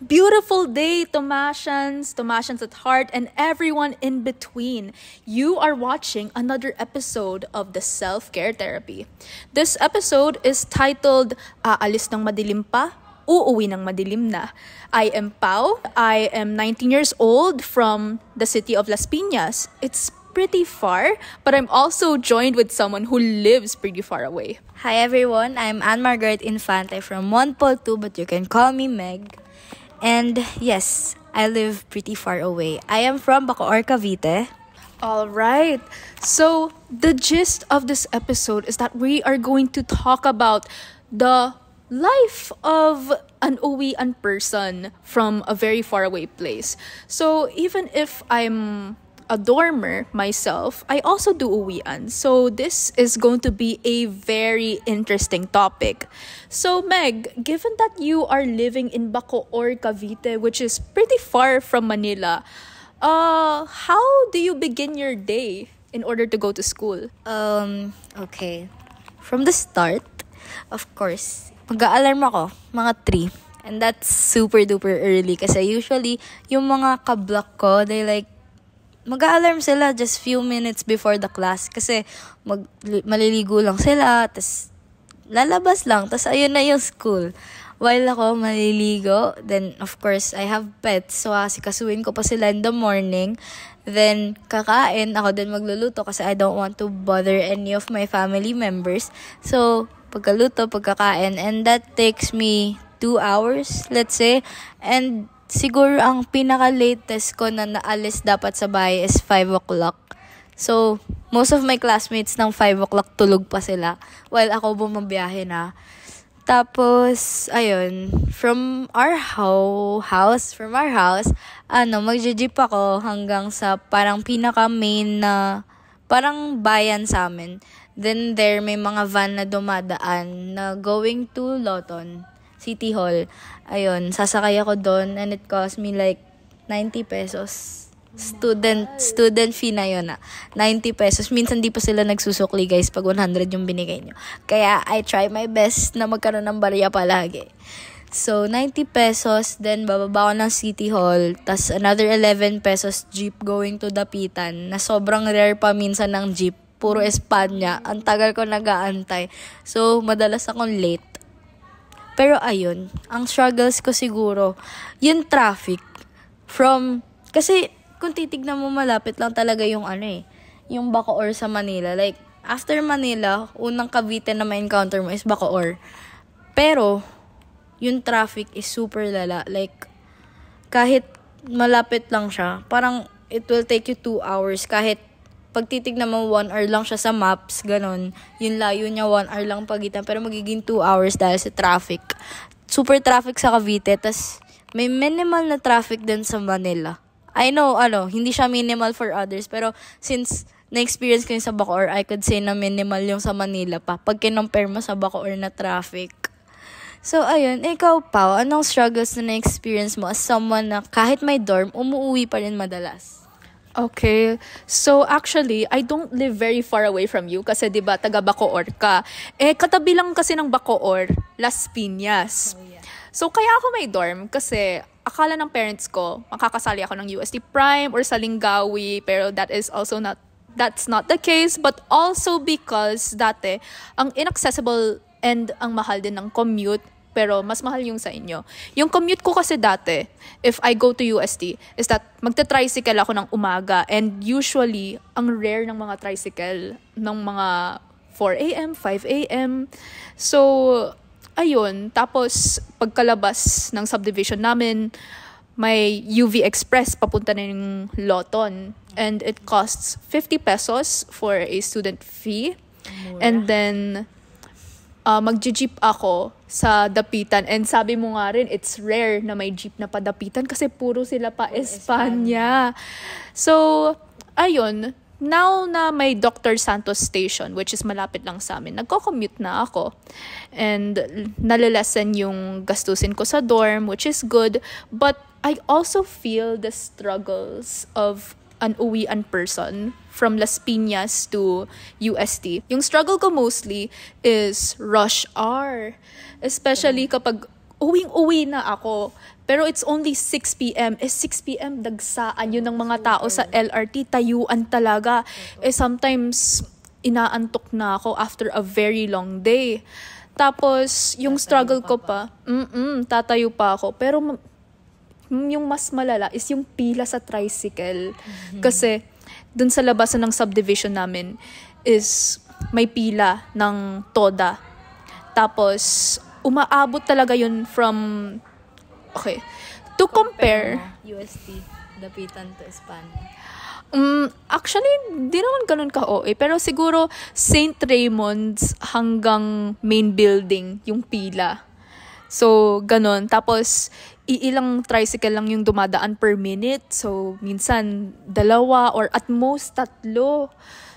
Beautiful day, Tomasians at heart, and everyone in between. You are watching another episode of the Self-Care Therapy. This episode is titled, Aalis ng Madilim Pa, Uuwi ng Madilim Na. I am Pau. I am 19 years old from the city of Las Piñas. It's pretty far, but I'm also joined with someone who lives pretty far away. Hi everyone, I'm Anne Margaret Infante from Monpol 2, but you can call me Meg. And yes, I live pretty far away. I am from Bacoor, Cavite. All right. So, the gist of this episode is that we are going to talk about the life of an uwian person from a very far away place. So, even if I'm a dormer myself, I also do uwian. So this is going to be a very interesting topic. So Meg, given that you are living in Bacoor, Cavite, which is pretty far from Manila, how do you begin your day in order to go to school? Okay. From the start, of course, mag-a-alarm ako, mga 3. And that's super duper early kasi usually, yung mga ka-block ko, they like mag-a-alarm sila just few minutes before the class kasi maliligo lang sila, tas lalabas lang, tas ayun na yung school. While ako maliligo, then of course, I have pets, so asikasuin ko pa sila in the morning. Then, kakain, ako din magluluto kasi I don't want to bother any of my family members. So, pagkaluto, pagkakain, and that takes me 2 hours, let's say, and siguro ang pinaka-latest ko na naalis dapat sa bahay is 5 o'clock. So, most of my classmates ng 5 o'clock tulog pa sila while ako bumabiyahe na. Tapos, ayun, from our house, magje-jeep ako hanggang sa parang pinaka-main na parang bayan sa amin. Then there, may mga van na dumadaan na going to Loton City Hall. Ayun, sasakay ako doon and it cost me like 90 pesos. Student fee na yun 90 pesos. Minsan di pa sila nagsusukli guys pag 100 yung binigay nyo. Kaya I try my best na magkaroon ng barya palagi. So, 90 pesos, then bababa ako ng City Hall, tas another 11 pesos jeep going to Dapitan, na sobrang rare pa minsan ng jeep. Puro Espanya. Ang tagal ko nag-aantay. So, madalas akong late. Pero ayun, ang struggles ko siguro, yung traffic. Kasi kung titignan mo malapit lang talaga yung yung Bacoor sa Manila. Like, after Manila, unang Cavite na ma-encounter mo is Bacoor. Pero, yung traffic is super lala. Like, kahit malapit lang siya, parang it will take you 2 hours kahit pag titignan mo 1 hour lang siya sa maps, ganon. Yung layo niya 1 hour lang pagitan, pero magiging 2 hours dahil sa traffic. Super traffic sa Cavite, tas may minimal na traffic din sa Manila. I know, hindi siya minimal for others, pero since na-experience ko yung sa Bacoor, I could say na minimal yung sa Manila pa, pag kinompare mo sa Bacoor na traffic. So, ayun, ikaw, Pao, anong struggles na na-experience mo as someone na kahit may dorm, umuwi pa rin madalas? Okay. So actually, I don't live very far away from you kasi 'di ba taga Bacoor ka. Katabi lang kasi ng Bacoor, Las Piñas. Oh, yeah. So kaya ako may dorm kasi akala ng parents ko makakasali ako ng UST Prime or sa Lingawi, pero that's not the case, but also because dati ang inaccessible and ang mahal din ng commute, pero mas mahal yung sa inyo. Yung commute ko kasi dati, if I go to UST, is that magta-tricycle ako ng umaga, and usually, ang rare ng mga tricycle ng mga 4 a.m., 5 a.m. So, ayun. Tapos, pagkalabas ng subdivision namin, may UV Express papunta na yung Loton. And it costs 50 pesos for a student fee. Mura. And then, magje-jeep ako sa Dapitan. And sabi mo nga rin, it's rare na may jeep na padapitan kasi puro sila pa Espanya. So, ayun, now na may Dr. Santos Station, which is malapit lang sa amin, nagko-commute na ako. And nalilesen yung gastusin ko sa dorm, which is good. But I also feel the struggles of an uwian person from Las Piñas to UST. Yung struggle ko mostly is rush hour. Especially kapag uwing-uwi na ako. Pero it's only 6 p.m. 6 p.m. dagsaan yun ng mga tao sa LRT. Tayuan talaga. Sometimes, inaantok na ako after a very long day. Tapos, yung struggle ko pa, tatayo pa ako. Pero, yung mas malala is yung pila sa tricycle. Kasi, dun sa labasan ng subdivision namin is may pila ng TODA. Tapos, umaabot talaga yun from... Okay. To compare... UST, Dapitan to Espanya. Actually, di naman ganun ka-OA. Pero siguro, St. Raymond's hanggang main building, yung pila. So, ganun. Tapos, iilang tricycle lang yung dumadaan per minute. So, minsan, 2 or at most 3.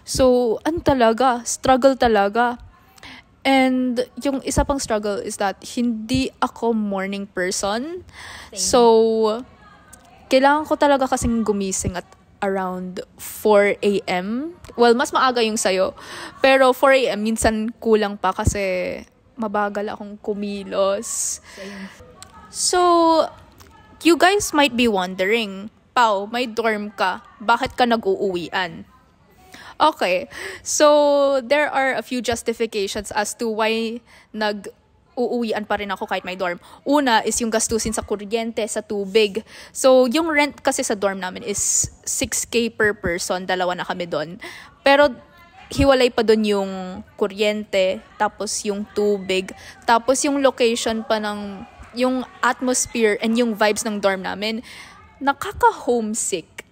So, talaga? Struggle talaga. And yung isa pang struggle is that hindi ako morning person. Same. So, kailangan ko talaga kasing gumising at around 4 a.m. Well, mas maaga yung sayo. Pero 4 a.m. minsan kulang pa kasi mabagal akong kumilos. Same. So, you guys might be wondering, Pao, may dorm ka. Bakit ka nag-uuwian? Okay, so there are a few justifications as to why nag-uuwian pa rin ako kahit may dorm. Una is yung gastusin sa kuryente, sa tubig. So, yung rent kasi sa dorm namin is 6K per person. 2 na kami doon. Pero, hiwalay pa doon yung kuryente, tapos yung tubig, tapos yung location pa ng, yung atmosphere and yung vibes ng dorm namin. Nakaka-homesick.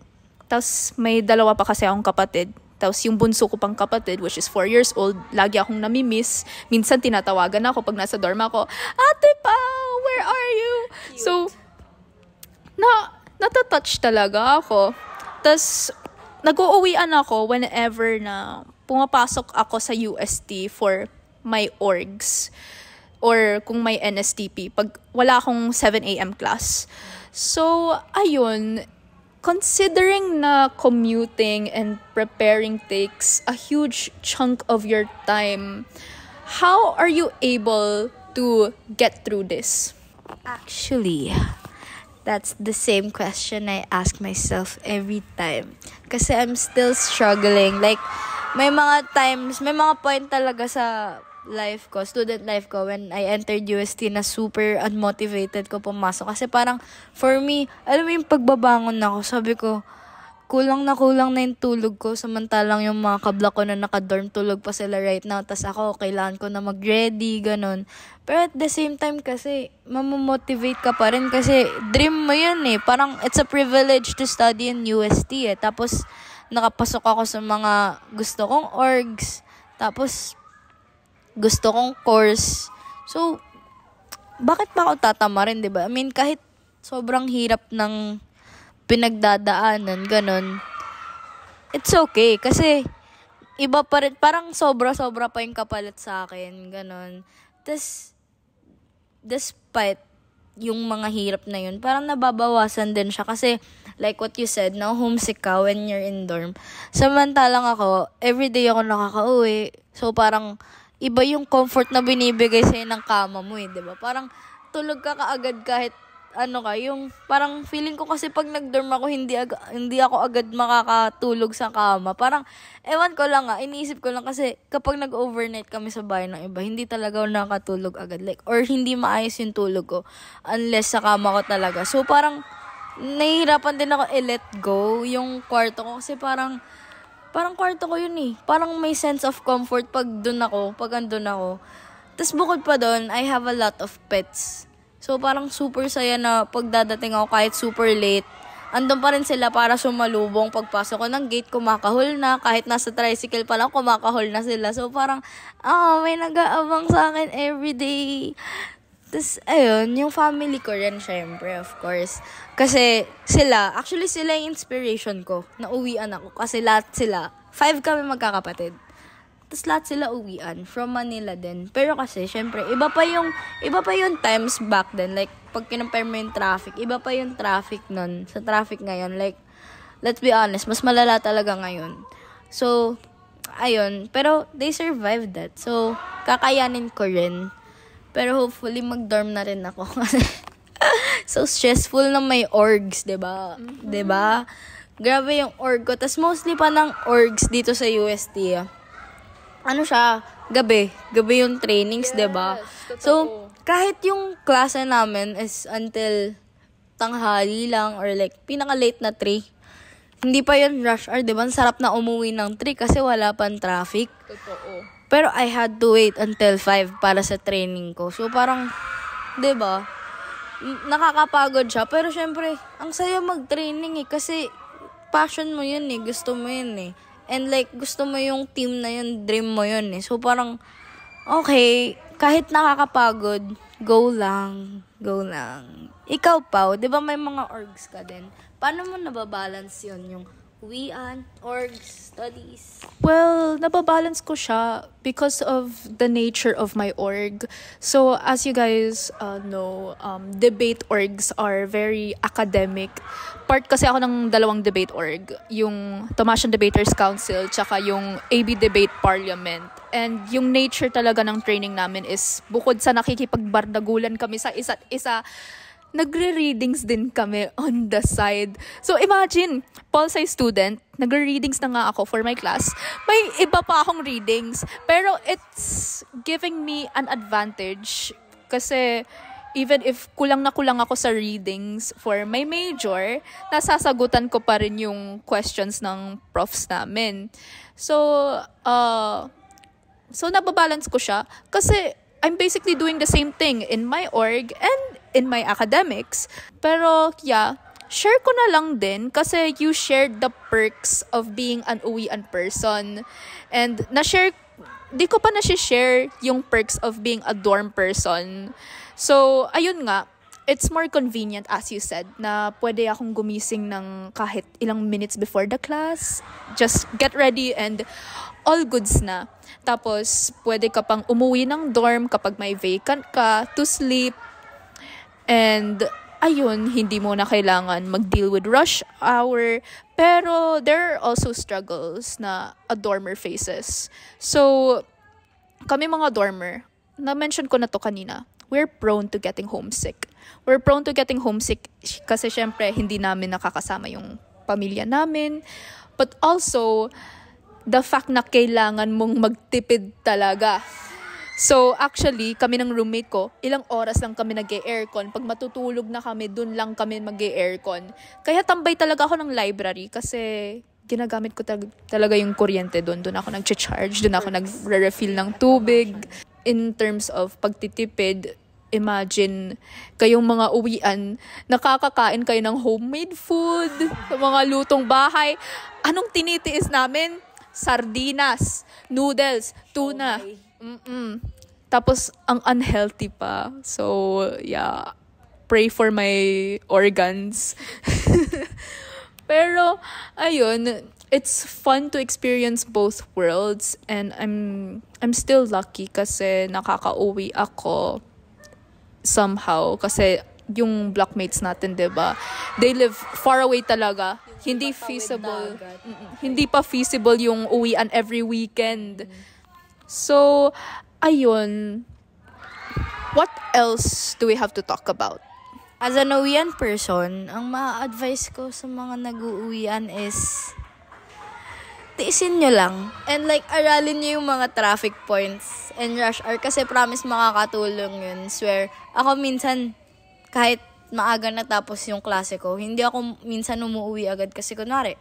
Tapos, may 2 pa kasi akong kapatid. Tapos yung bunso ko pang kapatid, which is 4 years old, lagi akong namimiss. Minsan tinatawagan ako pag nasa dorm ako, Ate Pao, where are you? Cute. So, natatouch talaga ako. Tapos, nag-uuwian ako whenever na pumapasok ako sa UST for my orgs. Or kung may NSTP, pag wala akong 7 a.m. class. So, ayun, considering na commuting and preparing takes a huge chunk of your time, how are you able to get through this? Actually, that's the same question I ask myself every time. Kasi I'm still struggling. Like, may mga times, may mga point talaga sa life ko, student life ko, when I entered UST na super unmotivated ko pumasok. Kasi parang, for me, alam mo yung pagbabangon ako, sabi ko, kulang na yung tulog ko. Samantalang yung mga kabla ko na naka-dorm, tulog pa sila right now. Tas ako, kailangan ko na mag-ready, ganun. Pero at the same time kasi, mamomotivate ka pa rin kasi dream mo yun eh. Parang, it's a privilege to study in UST eh. Tapos, nakapasok ako sa mga gusto kong orgs. Tapos, gusto kong course. So, bakit pa ako tatamarin, diba? I mean, kahit sobrang hirap ng pinagdadaanan, ganun, it's okay. Kasi, iba pa rin, parang sobra-sobra pa yung kapalit sa akin, ganun. Tapos, despite yung mga hirap na yun, parang nababawasan din siya. Kasi, like what you said, no, homesick ka when you're in dorm. Samantalang ako, everyday ako nakaka-uwi. So, parang, iba yung comfort na binibigay sa'yo ng kama mo eh, di ba? Parang tulog ka kaagad kahit ano ka, yung parang feeling ko kasi pag nag-dorm ako, hindi ako agad makakatulog sa kama. Parang, ewan ko lang iniisip ko lang kasi kapag nag-overnight kami sa bahay ng iba, hindi talaga ako nakatulog agad. Like, or hindi maayos yung tulog ko unless sa kama ko talaga. So, parang, nahihirapan din ako i-let go yung kwarto ko kasi parang kwarto ko yun eh. Parang may sense of comfort pag andun ako. Tapos bukod pa doon, I have a lot of pets. So parang super saya na pagdadating ako kahit super late. Andun pa rin sila para sumalubong. Pagpasok ko ng gate, kumakahol na. Kahit nasa tricycle pa lang, kumakahol na sila. So parang, may nag-aabang sa akin everyday. Tapos, ayun, yung family ko rin, syempre, of course. Kasi sila yung inspiration ko. Nauwian ako. Kasi lahat sila, 5 kami magkakapatid. Tapos lahat sila uwian. From Manila din. Pero kasi, syempre, iba pa yung times back then. Like, pag kinumpare mo yung traffic, iba pa yung traffic nun. Sa traffic ngayon, like, let's be honest, mas malala talaga ngayon. So, ayun. Pero, they survived that. So, kakayanin ko rin. Pero hopefully mag-dorm na rin ako. So stressful na may orgs, 'di ba? 'Di ba? Grabe yung org ko. Tas mostly pa ng orgs dito sa UST. Ano siya? Gabi yung trainings, 'di ba? So kahit yung klase namin is until tanghali lang or like pinaka-late na 3. Hindi pa yun rush hour, 'di ba? Sarap na umuwi ng 3 kasi wala pang traffic. Totoo. Pero I had to wait until 5 para sa training ko. So parang 'di ba? Nakakapagod siya, pero syempre, ang saya mag-training kasi passion mo 'yun eh, gusto mo 'yun eh. And like gusto mo yung team na 'yun, dream mo 'yun eh. So parang okay, kahit nakakapagod, go lang. Ikaw, Pao, 'di ba may mga orgs ka din? Paano mo nababalance 'yon, yung uwian, orgs, studies? Well, nababalance ko siya because of the nature of my org. So, as you guys know, debate orgs are very academic. Part kasi ako ng dalawang debate org. Yung Tomasian Debaters Council, tsaka yung AB Debate Parliament. And yung nature talaga ng training namin is, bukod sa nakikipagbardagulan kami sa isa't isa, nagre-readings din kami on the side. So imagine, pol sci student, nagre-readings na nga ako for my class. May iba pa akong readings. Pero it's giving me an advantage. Kasi even if kulang na kulang ako sa readings for my major, nasasagutan ko pa rin yung questions ng profs namin. So nababalance ko siya kasi I'm basically doing the same thing in my org and in my academics. Pero yeah, share ko na lang din kasi you shared the perks of being an uwian person. And di ko pa na-share yung perks of being a dorm person. So, ayun nga, it's more convenient as you said na pwede akong gumising ng kahit ilang minutes before the class. Just get ready and all goods na. Tapos, pwede ka pang umuwi ng dorm kapag may vacant ka to sleep. And, ayun, hindi mo na kailangan mag-deal with rush hour. Pero, there are also struggles na a dormer faces. So, kami mga dormer, na-mention ko na to kanina, we're prone to getting homesick. We're prone to getting homesick kasi syempre, hindi namin nakakasama yung pamilya namin. But also, the fact na kailangan mong magtipid talaga. So, actually, kami ng roommate ko, ilang oras lang kami nag-e-aircon. Pag matutulog na kami, dun lang kami mag-e-aircon. Kaya tambay talaga ako ng library kasi ginagamit ko talaga yung kuryente dun. Dun ako nag-charge, dun ako nag-refill ng tubig. In terms of pagtitipid, imagine kayong mga uwian, nakakakain kayo ng homemade food, mga lutong bahay. Anong tinitiis namin? Sardinas, noodles, tuna. Tapos, ang unhealthy pa. So, yeah. Pray for my organs. Pero, ayun, it's fun to experience both worlds. And I'm still lucky kasi nakaka-uwi ako somehow. Kasi yung blockmates natin, 'di ba? They live far away talaga. Hindi feasible. Hindi pa feasible yung uwian every weekend. So, ayun. What else do we have to talk about? As an uwian person, ang ma-advise ko sa mga nag-uuwian is tiisin nyo lang. And like, aralin nyo yung mga traffic points and rush hour kasi promise makakatulong yun. Swear. Ako minsan, kahit maaga natapos yung klase ko, hindi ako minsan umuwi agad kasi kunwari,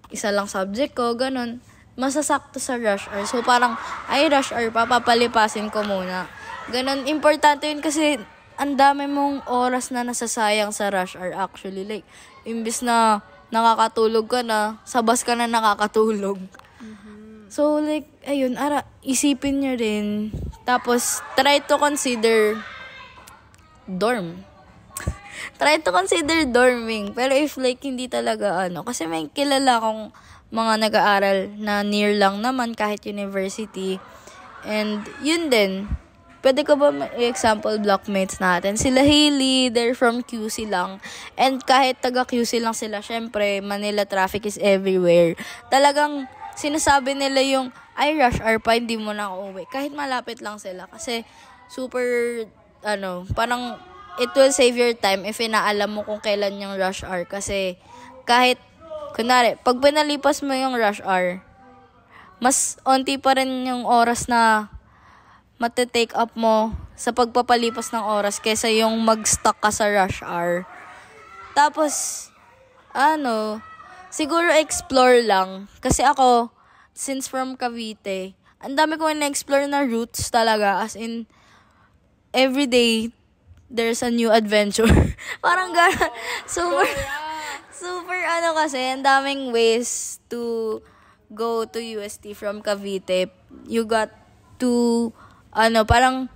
isa lang subject ko, ganun. Masasakto sa rush hour. So parang, rush hour pa, papalipasin ko muna. Ganun, importante yun kasi ang dami mong oras na nasasayang sa rush hour actually. Like, imbis na nakakatulog ka na, sa bus ka na nakakatulog. So like, ayun, isipin nyo rin. Tapos, try to consider dorm. Try to consider dorming. Pero if like hindi talaga kasi may kilala akong mga nag-aaral na near lang naman kahit university. And yun din. Pwede ko ba example blockmates natin? Sila Hailey, they're from QC lang. And kahit taga QC lang sila, syempre, Manila traffic is everywhere. Talagang sinasabi nila yung, rush hour pa, hindi mo na uuwi. Kahit malapit lang sila. Kasi super, parang it will save your time if inaalam mo kung kailan yung rush hour. Kasi kahit, kunwari, pag pinalipas mo yung rush hour, mas onti pa rin yung oras na matitake up mo sa pagpapalipas ng oras kaysa yung mag-stuck ka sa rush hour. Tapos, siguro explore lang. Kasi ako, since from Cavite, ang dami ko na-explore na routes talaga. As in, everyday, there's a new adventure. Parang gano'n. Super kasi, ang daming ways to go to UST from Cavite. You got to, parang,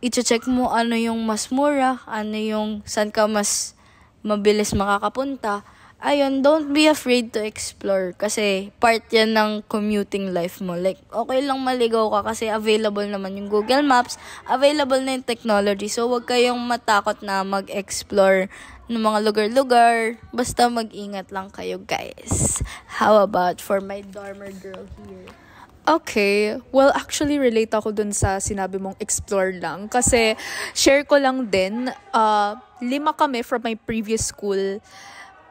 i-check mo ano yung mas mura, ano yung saan ka mas mabilis makakapunta. Ayun, don't be afraid to explore kasi part yan ng commuting life mo. Like, okay lang maligaw ka kasi available naman yung Google Maps, available na yung technology. So, wag kayong matakot na mag-explore ng mga lugar-lugar. Basta mag-ingat lang kayo, guys. How about for my dormer girl here? Okay. Well, actually, relate ako dun sa sinabi mong explore lang. Kasi, share ko lang din, 5 kami from my previous school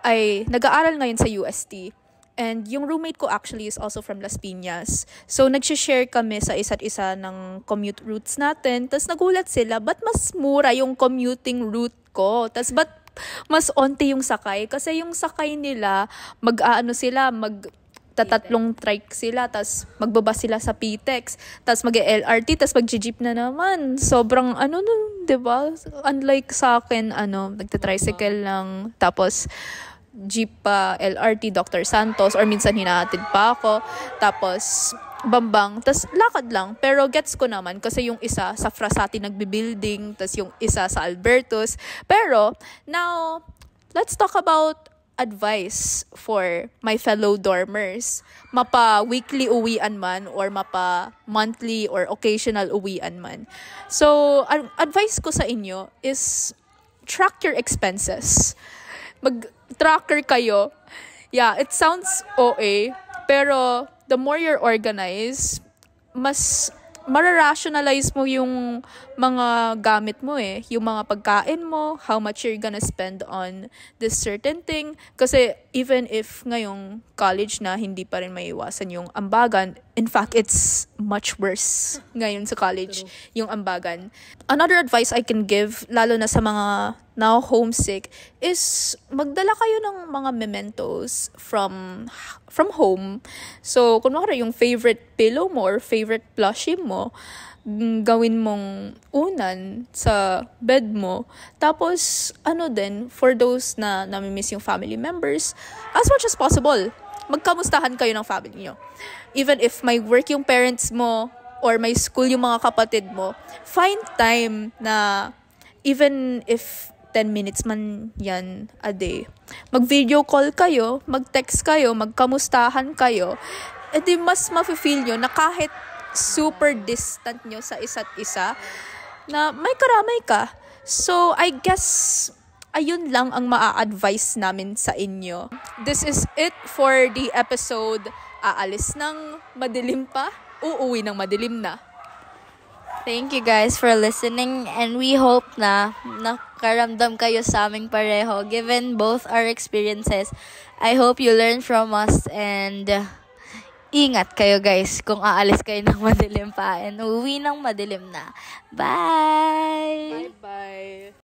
ay nag-aaral ngayon sa UST. And yung roommate ko actually is also from Las Piñas. So, nag-share kami sa isa't isa ng commute routes natin. Tapos, nagulat sila, ba't mas mura yung commuting route ko? Tapos, ba't mas onti yung sakay? Kasi yung sakay nila, tatlong trike sila, tas magbaba sila sa PTEX, tas mag-LRT, tas mag-jeep na naman. Sobrang nun, 'di ba? Unlike sa akin, nagte-tricycle lang, tapos jeep pa, LRT, Dr. Santos, or minsan hinahatid pa ako, tapos Bambang, tas lakad lang. Pero gets ko naman kasi yung isa sa Frasati nagbi-building, tas yung isa sa Albertus. Pero now, let's talk about advice for my fellow dormers. Mapa-weekly uwian man or mapa-monthly or occasional uwian man. So, advice ko sa inyo is track your expenses. Mag-tracker kayo. Yeah, it sounds OA, pero the more you're organized, mas mararationalize mo yung mga gamit mo yung mga pagkain mo, how much you're gonna spend on this certain thing. Kasi even if ngayong college na hindi pa rin maiwasan yung ambagan, in fact, it's much worse ngayon sa college, yung ambagan. Another advice I can give, lalo na sa mga now homesick, is magdala kayo ng mga mementos from home. So, kunwari yung favorite pillow mo or favorite plushie mo, gawin mong unan sa bed mo. Tapos, for those na namimiss yung family members, as much as possible, magkamustahan kayo ng family nyo. Even if may work yung parents mo or may school yung mga kapatid mo, find time na even if 10 minutes man yan a day. Mag-video call kayo, mag-text kayo, magkamustahan kayo. E di mas mafe-feel nyo na kahit super distant nyo sa isa't isa, na may karamay ka. So, I guess, ayun lang ang maa-advise namin sa inyo. This is it for the episode. Aalis ng madilim pa, uuwi ng madilim na. Thank you guys for listening, and we hope na nakaramdam kayo sa aming pareho. Given both our experiences, I hope you learn from us, and ingat kayo guys kung aalis kayo ng madilim pa and uwi ng madilim na. Bye! Bye-bye!